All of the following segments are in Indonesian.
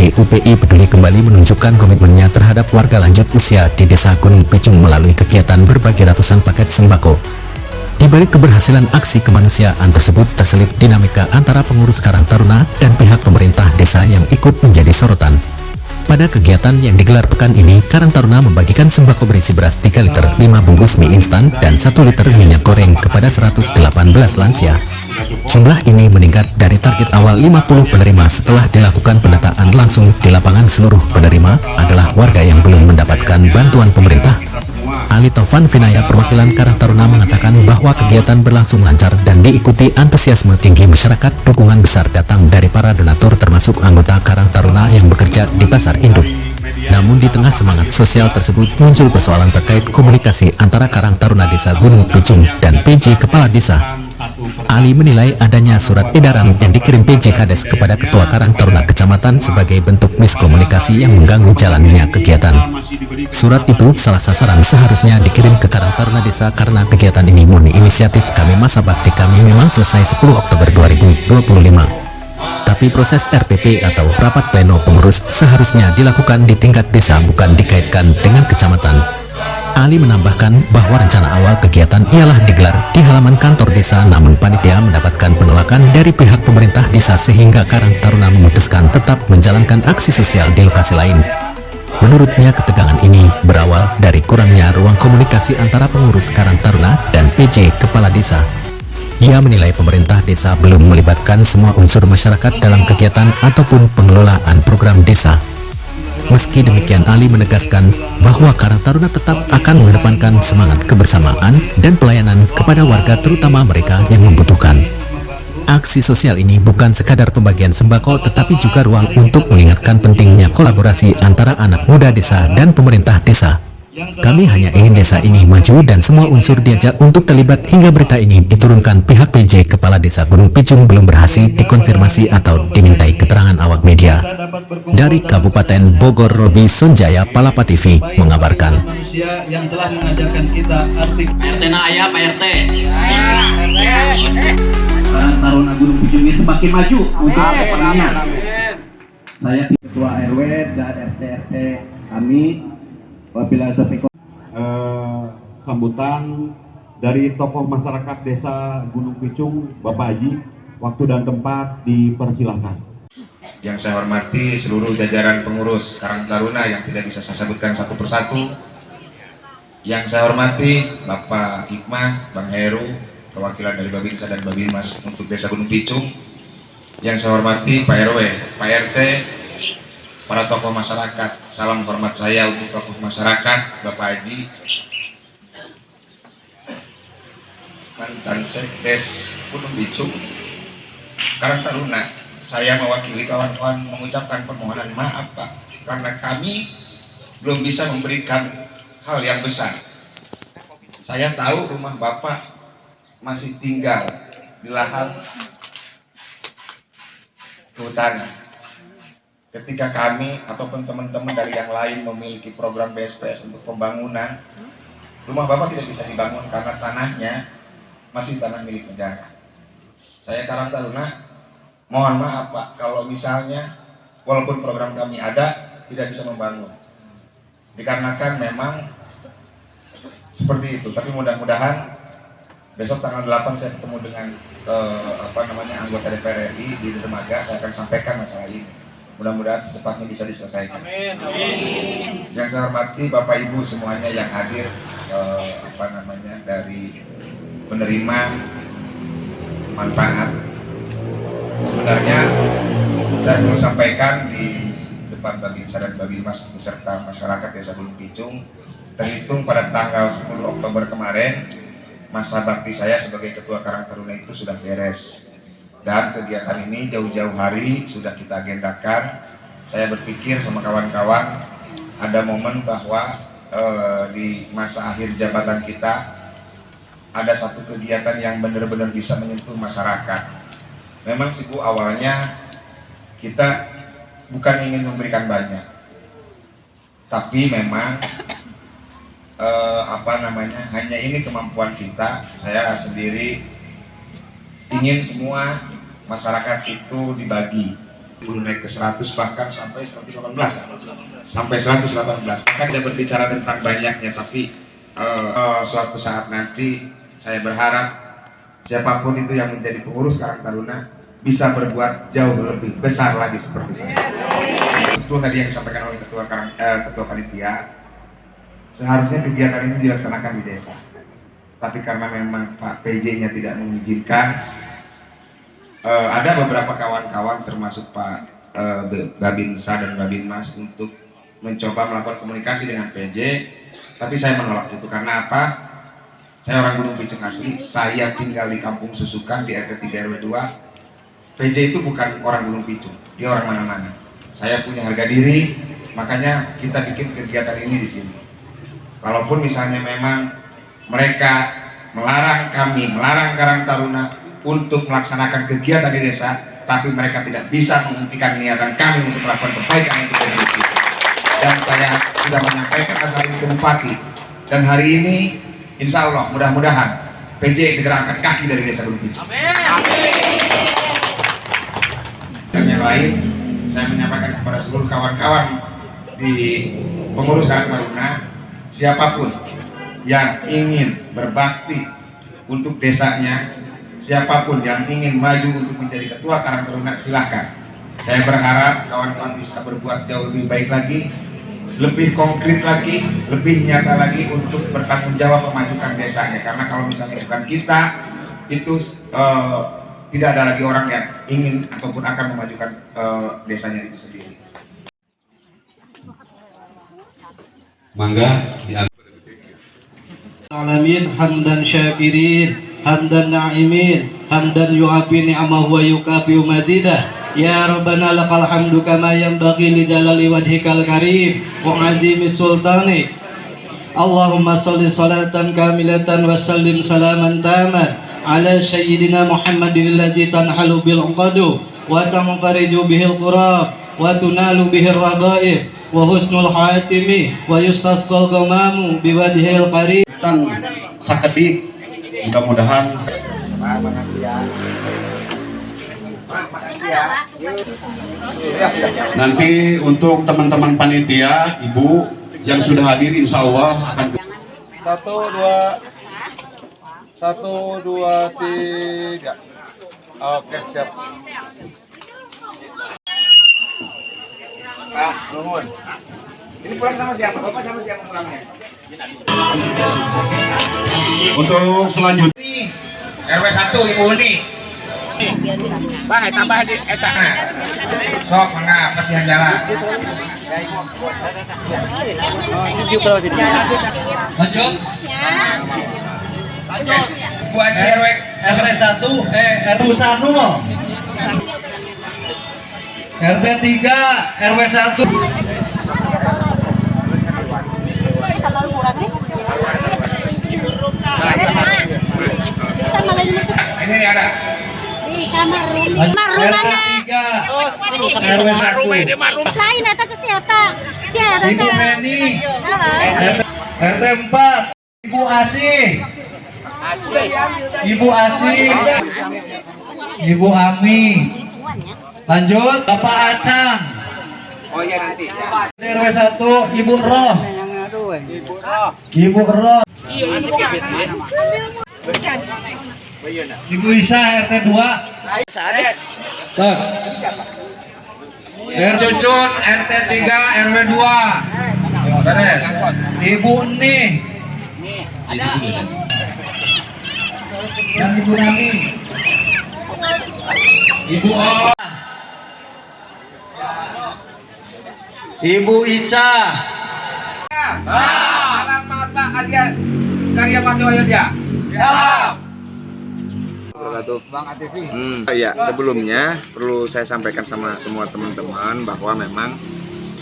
PT UPI Peduli kembali menunjukkan komitmennya terhadap warga lanjut usia di Desa Gunung Picung melalui kegiatan berbagi ratusan paket sembako. Di balik keberhasilan aksi kemanusiaan tersebut terselip dinamika antara pengurus Karang Taruna dan pihak pemerintah desa yang ikut menjadi sorotan. Pada kegiatan yang digelar pekan ini, Karang Taruna membagikan sembako berisi beras 3 liter, 5 bungkus mie instan, dan 1 liter minyak goreng kepada 118 lansia. Jumlah ini meningkat dari target awal 50 penerima setelah dilakukan pendataan langsung di lapangan. Seluruh penerima adalah warga yang belum mendapatkan bantuan pemerintah. Ali Taufan Vinaya perwakilan Karang Taruna mengatakan bahwa kegiatan berlangsung lancar dan diikuti antusiasme tinggi masyarakat. Dukungan besar datang dari para donatur termasuk anggota Karang Taruna yang bekerja di pasar induk. Namun di tengah semangat sosial tersebut muncul persoalan terkait komunikasi antara Karang Taruna Desa Gunung Picung dan PJ Kepala Desa. Ali menilai adanya surat edaran yang dikirim PJ Kades kepada Ketua Karang Taruna Kecamatan sebagai bentuk miskomunikasi yang mengganggu jalannya kegiatan. Surat itu salah sasaran, seharusnya dikirim ke Karang Taruna Desa karena kegiatan ini murni inisiatif kami. Masa bakti kami memang selesai 10 Oktober 2025. Tapi proses RPP atau rapat pleno pengurus seharusnya dilakukan di tingkat desa, bukan dikaitkan dengan kecamatan. Ali menambahkan bahwa rencana awal kegiatan ialah digelar di halaman kantor desa, namun panitia mendapatkan penolakan dari pihak pemerintah desa sehingga Karang Taruna memutuskan tetap menjalankan aksi sosial di lokasi lain. Menurutnya ketegangan ini berawal dari kurangnya ruang komunikasi antara pengurus Karang Taruna dan PJ Kepala Desa. Ia menilai pemerintah desa belum melibatkan semua unsur masyarakat dalam kegiatan ataupun pengelolaan program desa. Meski demikian, Ali menegaskan bahwa Karang Taruna tetap akan mengedepankan semangat kebersamaan dan pelayanan kepada warga, terutama mereka yang membutuhkan. Aksi sosial ini bukan sekadar pembagian sembako, tetapi juga ruang untuk mengingatkan pentingnya kolaborasi antara anak muda desa dan pemerintah desa. Kami hanya ingin desa ini maju dan semua unsur diajak untuk terlibat. Hingga berita ini diturunkan, pihak PJ Kepala Desa Gunung Picung belum berhasil dikonfirmasi atau dimintai keterangan awak media. Dari Kabupaten Bogor, Robi Sonjaya, Palapa TV mengabarkan. Manusia yang telah mengajarkan kita arti RT na ayah Pak RT. Karang Taruna Gunung Picung ini semakin maju untuk kedepannya. Saya Ketua RW dan RT kami apabila sambutan dari tokoh masyarakat desa Gunung Picung, Bapak Haji, waktu dan tempat dipersilahkan. Yang saya hormati seluruh jajaran pengurus Karang Taruna yang tidak bisa saya sebutkan satu persatu. Yang saya hormati Bapak Hikmah, Bang Heru, perwakilan dari Babinsa dan Babinmas untuk Desa Gunung Picung. Yang saya hormati Pak RW, Pak RT, para tokoh masyarakat. Salam hormat saya untuk tokoh masyarakat, Bapak Haji, mantan Sekdes Gunung Picung, Karang Taruna. Saya mewakili kawan-kawan mengucapkan permohonan maaf Pak, karena kami belum bisa memberikan hal yang besar. Saya tahu rumah Bapak masih tinggal di lahan kehutanan. Ketika kami ataupun teman-teman dari yang lain memiliki program BSPS untuk pembangunan, rumah Bapak tidak bisa dibangun karena tanahnya masih tanah milik negara. Saya Karang Taruna mohon maaf Pak, kalau misalnya walaupun program kami ada, tidak bisa membangun. Dikarenakan memang seperti itu. Tapi mudah-mudahan besok tanggal 8 saya ketemu dengan anggota DPR RI di Dermaga, saya akan sampaikan masalah ini. Mudah-mudahan secepatnya bisa diselesaikan. Amin. Amin. Yang saya hormati Bapak Ibu semuanya yang hadir, dari penerima manfaat. Sebenarnya saya mau sampaikan di depan Babinsa dan Babinmas beserta masyarakat Desa Gunung Picung, terhitung pada tanggal 10 Oktober kemarin, masa bakti saya sebagai Ketua Karang Taruna itu sudah beres. Dan kegiatan ini jauh-jauh hari sudah kita agendakan. Saya berpikir sama kawan-kawan, ada momen bahwa di masa akhir jabatan kita ada satu kegiatan yang benar-benar bisa menyentuh masyarakat. Memang sih Bu, awalnya kita bukan ingin memberikan banyak, tapi memang hanya ini kemampuan kita. Saya sendiri ingin semua masyarakat itu dibagi, belum naik ke 100 bahkan sampai 118 sampai 118. Maka tidak berbicara tentang banyaknya, tapi suatu saat nanti saya berharap siapapun itu yang menjadi pengurus Karang Taruna bisa berbuat jauh lebih besar lagi seperti saya. Itu tadi yang disampaikan oleh ketua panitia, seharusnya kegiatan ini dilaksanakan di desa, tapi karena memang Pak PJ-nya tidak mengizinkan, ada beberapa kawan-kawan termasuk Pak Babinsa dan Babinmas untuk mencoba melakukan komunikasi dengan PJ, tapi saya menolak itu. Karena apa? Saya orang Gunung Pitung asli, saya tinggal di Kampung Susukan di RT 3 RW 2. PJ itu bukan orang Gunung Pitung, dia orang mana-mana. Saya punya harga diri, makanya kita bikin kegiatan ini di sini. Kalaupun misalnya memang mereka melarang kami, melarang Karang Taruna untuk melaksanakan kegiatan di desa, tapi mereka tidak bisa menghentikan niatan kami untuk melakukan perbaikan untuk Gunung. Dan saya sudah menyampaikan asal itu ke Bupati. Dan hari ini, insya Allah, mudah-mudahan PJ segera angkat kaki dari desa Gunung Pitung. Dan yang lain, saya menyampaikan kepada seluruh kawan-kawan di pengurus Karang Taruna, siapapun yang ingin berbakti untuk desanya, siapapun yang ingin maju untuk menjadi ketua Karang Taruna, silahkan. Saya berharap kawan-kawan bisa berbuat jauh lebih baik lagi, lebih konkret lagi, lebih nyata lagi untuk bertanggung jawab memajukan desanya. Karena kalau misalnya bukan kita, itu tidak ada lagi orang yang ingin ataupun akan memajukan desanya itu sendiri. Mangga Alamin hamdan syakirin hamdan na'imin hamdan yu'afi ni'amahu wa yukafi mazidah. Ya Rabbana lakal hamdu kama yanbaghi li jalali wajhikal karim wa azimi sultanik. Allahumma salli salatan kamilatan wa sallim salaman taman ala sayyidina Muhammadin alladzi tanhalu bil 'uqadu wa tanfariju bihil qurab wa tunalu bihir raghaib wa husnul khatimi wa yustasqal ghamamu biwajhil karim. sakedik, mudah-mudahan nanti untuk teman-teman panitia, ibu yang sudah hadir, insya Allah akan 1, 2, 3. Oke, siap. Pak, nuhun. Ini pulang sama siapa? Bapak sama siapa pulangnya? untuk selanjutnya RW 1 Ibu Uni. Bah, tambah di eta. Sok mangga kasihan jalan. Lanjut. Bu Aji RW 1 RW Sanul. RT 3 RW 1. Ini nih ada. RT 3 RW 1. Lain eta ke siapa? Siapa? Ibu Meni. RT 4 Ibu Asih. Ibu Asih. Ibu Ami. Lanjut Bapak Acang. Oh iya nanti. RW 1 Ibu Roh. Ibu Roh. Ibu Isa RT 2. Sok. Cucut RT 3 RW 2. Beres. Ibu Eni. Dan Ibu Nami. Ibu O. Ibu Ica. Alamat Pak Adia Karya Mati Ayodya. Salam. Ya, sebelumnya perlu saya sampaikan sama semua teman-teman bahwa memang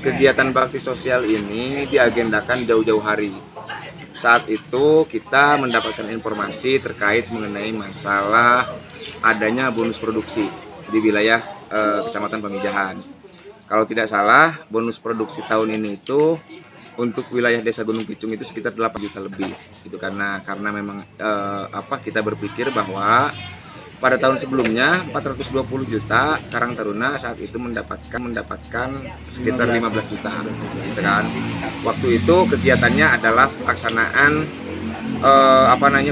kegiatan bakti sosial ini diagendakan jauh-jauh hari. Saat itu kita mendapatkan informasi terkait mengenai masalah adanya bonus produksi di wilayah Kecamatan Pamijahan. Kalau tidak salah, bonus produksi tahun ini itu untuk wilayah Desa Gunung Pitung itu sekitar 8 juta lebih. Itu karena memang kita berpikir bahwa pada tahun sebelumnya 420 juta, Karang Taruna saat itu mendapatkan sekitar 15 juta, gitu kan. Waktu itu kegiatannya adalah pelaksanaan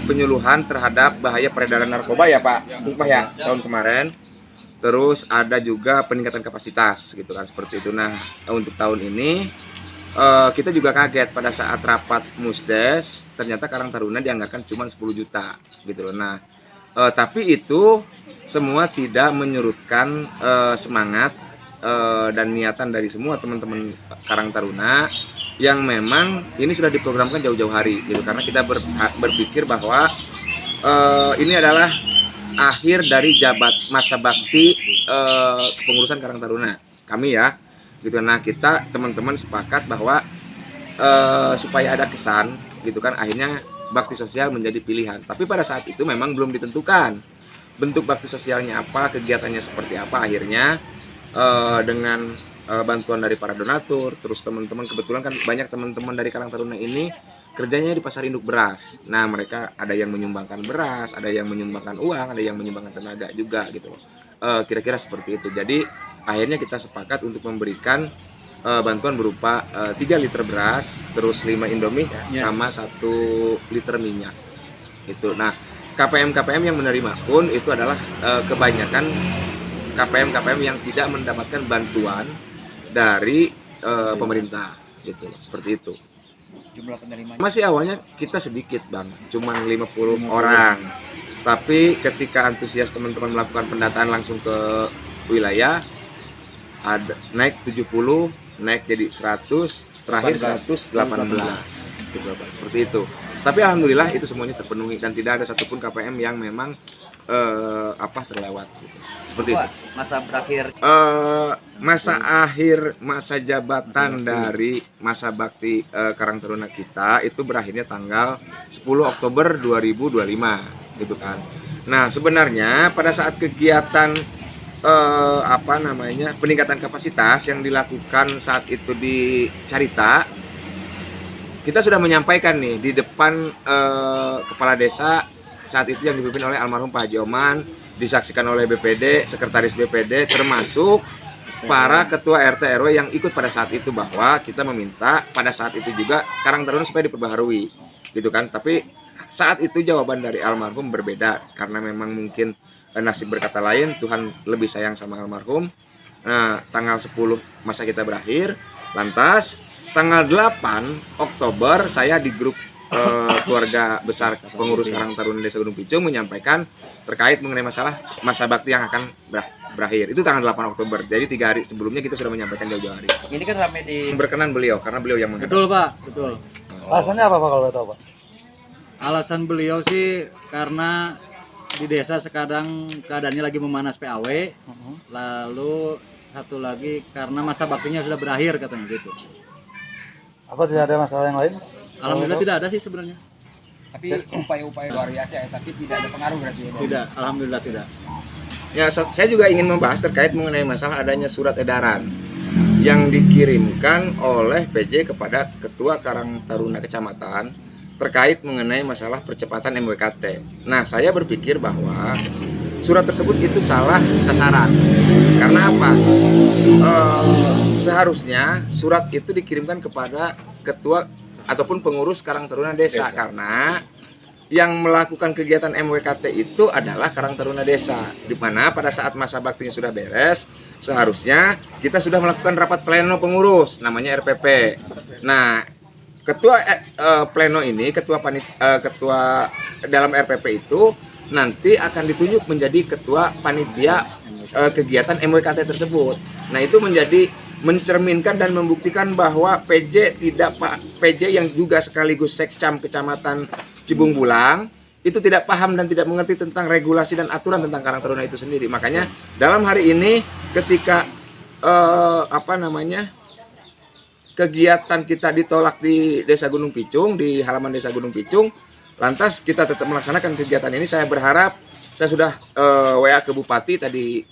penyuluhan terhadap bahaya peredaran narkoba ya Pak Hikmah ya tahun kemarin. Terus ada juga peningkatan kapasitas gitu kan, seperti itu. Nah untuk tahun ini kita juga kaget pada saat rapat Musdes, ternyata Karang Taruna dianggarkan cuma 10 juta gitu loh. Nah tapi itu semua tidak menyurutkan semangat dan niatan dari semua teman-teman Karang Taruna yang memang ini sudah diprogramkan jauh-jauh hari gitu, karena kita berpikir bahwa ini adalah akhir dari masa bakti kepengurusan Karang Taruna kami ya gitu. Nah kita teman-teman sepakat bahwa supaya ada kesan gitu kan, akhirnya bakti sosial menjadi pilihan. Tapi pada saat itu memang belum ditentukan bentuk bakti sosialnya apa, kegiatannya seperti apa. Akhirnya dengan bantuan dari para donatur, terus teman-teman, kebetulan kan banyak teman-teman dari Karang Taruna ini kerjanya di pasar induk beras. Nah mereka ada yang menyumbangkan beras, ada yang menyumbangkan uang, ada yang menyumbangkan tenaga juga gitu. Kira-kira seperti itu. Jadi akhirnya kita sepakat untuk memberikan bantuan berupa 3 liter beras, terus 5 Indomie sama 1 liter minyak itu. Nah KPM yang menerima pun itu adalah kebanyakan KPM yang tidak mendapatkan bantuan dari pemerintah gitu, seperti itu. Jumlah penerima masih awalnya kita sedikit Bang, cuma 50 orang, tapi ketika antusias teman-teman melakukan pendataan langsung ke wilayah, ada naik 70, naik jadi 100, terakhir 118 gitu Pak, seperti itu. Tapi alhamdulillah itu semuanya terpenuhi dan tidak ada satupun KPM yang memang terlewat gitu. Seperti itu. Masa berakhir masa jabatan dari masa bakti Karang Taruna kita itu berakhirnya tanggal 10 Oktober 2025 gitu kan. Nah, sebenarnya pada saat kegiatan peningkatan kapasitas yang dilakukan saat itu di Carita, kita sudah menyampaikan nih di depan kepala desa saat itu yang dipimpin oleh almarhum Pak Haji Oman, disaksikan oleh BPD, sekretaris BPD, termasuk para ketua RT RW yang ikut pada saat itu, bahwa kita meminta pada saat itu juga Karang Taruna supaya diperbaharui gitu kan. Tapi saat itu jawaban dari almarhum berbeda, karena memang mungkin nasib berkata lain, Tuhan lebih sayang sama almarhum. Nah, tanggal 10 masa kita berakhir, lantas tanggal 8 Oktober saya di grup keluarga besar pengurus Karang Taruna Desa Gunung Picung menyampaikan terkait mengenai masalah masa bakti yang akan berakhir. Itu tanggal 8 Oktober. Jadi 3 hari sebelumnya kita sudah menyampaikan jauh-jauh hari. Ini kan ramai di berkenan beliau karena beliau yang menghadap. Betul Pak, betul. Alasannya apa Pak kalau boleh tahu Pak? Alasan beliau sih karena di desa sekarang keadaannya lagi memanas PAW, lalu satu lagi karena masa baktinya sudah berakhir katanya gitu. Apa tidak ada masalah yang lain? Alhamdulillah tidak ada sih sebenarnya. tapi upaya-upaya luar biasa ya, tapi tidak ada pengaruh berarti ya. Tidak, alhamdulillah tidak. Ya, saya juga ingin membahas terkait mengenai masalah adanya surat edaran yang dikirimkan oleh PJ kepada Ketua Karang Taruna Kecamatan terkait mengenai masalah percepatan MWKT. Nah, saya berpikir bahwa surat tersebut itu salah sasaran. Karena apa? Seharusnya surat itu dikirimkan kepada ketua ataupun pengurus Karang Taruna Desa, karena yang melakukan kegiatan MWKT itu adalah Karang Taruna Desa, di mana pada saat masa baktinya sudah beres, seharusnya kita sudah melakukan rapat pleno pengurus, namanya RPP. Nah, ketua pleno ini, ketua dalam RPP itu nanti akan ditunjuk menjadi ketua panitia kegiatan MWKT tersebut. Nah, itu mencerminkan dan membuktikan bahwa PJ yang juga sekaligus sekcam Kecamatan Cibung Bulang itu tidak paham dan tidak mengerti tentang regulasi dan aturan tentang Karang Taruna itu sendiri. Makanya dalam hari ini ketika kegiatan kita ditolak di Desa Gunung Picung, di halaman Desa Gunung Picung, lantas kita tetap melaksanakan kegiatan ini. Saya berharap, saya sudah WA ke Bupati tadi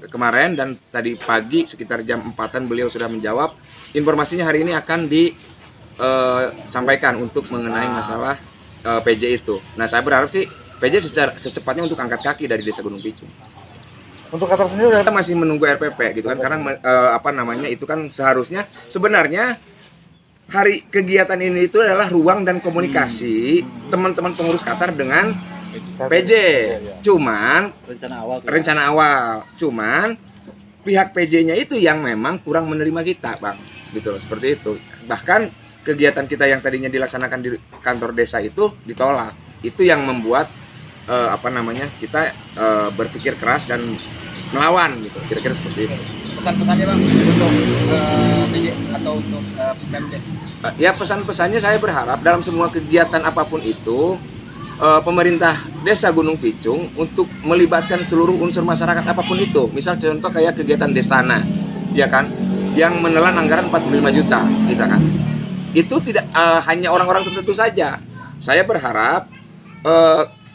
kemarin, dan tadi pagi sekitar jam 4-an beliau sudah menjawab. Informasinya hari ini akan disampaikan untuk mengenai masalah PJ itu. Nah, saya berharap sih PJ secepatnya untuk angkat kaki dari Desa Gunung Picung. Untuk kantor sendiri udah Kita masih menunggu RPP gitu kan, karena apa namanya itu kan seharusnya sebenarnya hari kegiatan ini itu adalah ruang dan komunikasi teman-teman pengurus Qatar dengan PJ. Cuman rencana awal. Cuman pihak PJ-nya itu yang memang kurang menerima kita, Bang. Gitu loh, seperti itu. Bahkan kegiatan kita yang tadinya dilaksanakan di kantor desa itu ditolak. Itu yang membuat apa namanya? Kita berpikir keras dan melawan gitu. Kira-kira seperti itu. Pesan-pesannya Bang untuk PJ atau untuk Pemdes. Ya pesan-pesannya saya berharap dalam semua kegiatan apapun itu pemerintah Desa Gunung Picung untuk melibatkan seluruh unsur masyarakat apapun itu. Misal contoh kayak kegiatan Destana, ya kan, yang menelan anggaran 45 juta, kita kan. Itu tidak hanya orang-orang tertentu saja. Saya berharap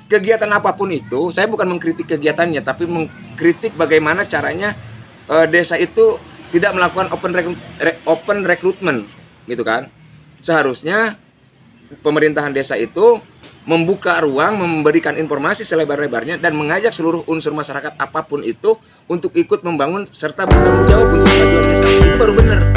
kegiatan apapun itu, saya bukan mengkritik kegiatannya, tapi mengkritik bagaimana caranya desa itu tidak melakukan open recruitment, gitu kan. Seharusnya pemerintahan desa itu membuka ruang, memberikan informasi selebar-lebarnya dan mengajak seluruh unsur masyarakat apapun itu untuk ikut membangun serta bertanggung jawab untuk kemajuan desa. Itu baru benar.